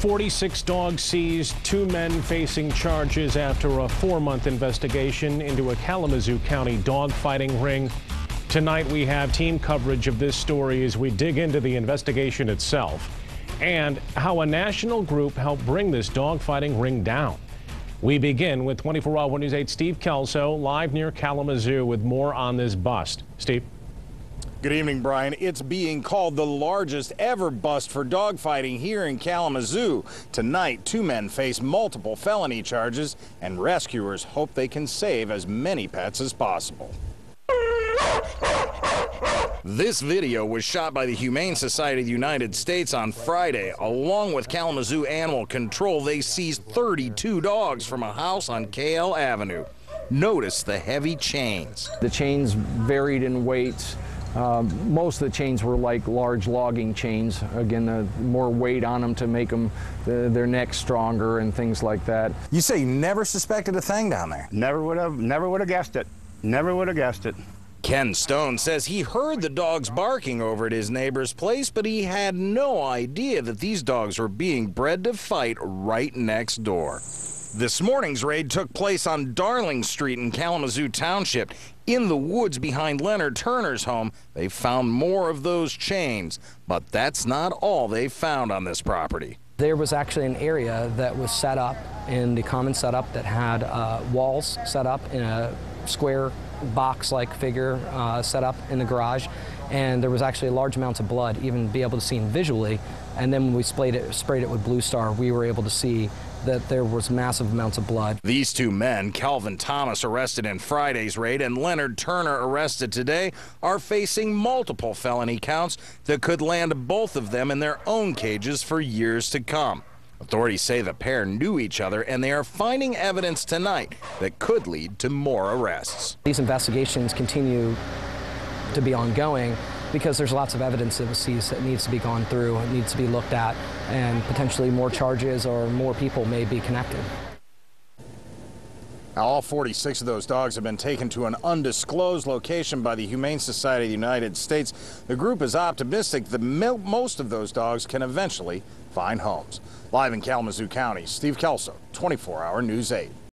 46 dogs seized, 2 men facing charges after a 4-month investigation into a Kalamazoo County dogfighting ring. Tonight we have team coverage of this story as we dig into the investigation itself and how a national group helped bring this dogfighting ring down. We begin with 24-hour News 8 Steve Kzoo live near Kalamazoo with more on this bust. Steve. Good evening, Brian. It's being called the largest ever bust for dogfighting here in Kalamazoo. Tonight, 2 men face multiple felony charges, and rescuers hope they can save as many pets as possible. This video was shot by the Humane Society of the United States on Friday. Along with Kalamazoo Animal Control, they seized 32 dogs from a house on KL Avenue. Notice the heavy chains. The chains varied in weight. Most of the chains were like large logging chains. Again, more weight on them to make them their necks stronger and things like that. You say you never suspected a thing down there? Never would have guessed it. Never would have guessed it. Ken Stone says he heard the dogs barking over at his neighbor's place, but he had no idea that these dogs were being bred to fight right next door. This morning's raid took place on Darling Street in Kalamazoo Township. In the woods behind Leonard Turner's home, they found more of those chains, but that's not all they found on this property. There was actually an area that was set up in the common setup that had walls set up in a square box-like figure set up in the garage, and there was actually large amounts of blood, even be able to see visually. And then when we sprayed it with Blue Star, we were able to see that there was massive amounts of blood. These 2 men, Calvin Thomas arrested in Friday's raid and Leonard Turner arrested today, are facing multiple felony counts that could land both of them in their own cages for years to come. Authorities say the pair knew each other, and they are finding evidence tonight that could lead to more arrests. These investigations continue to be ongoing because there's lots of evidence that was seized that needs to be gone through, it needs to be looked at, and potentially more charges or more people may be connected. Now, all 46 of those dogs have been taken to an undisclosed location by the Humane Society of the United States. The group is optimistic that most of those dogs can eventually find homes. Live in Kalamazoo County, Steve Kzoo, 24-hour News 8.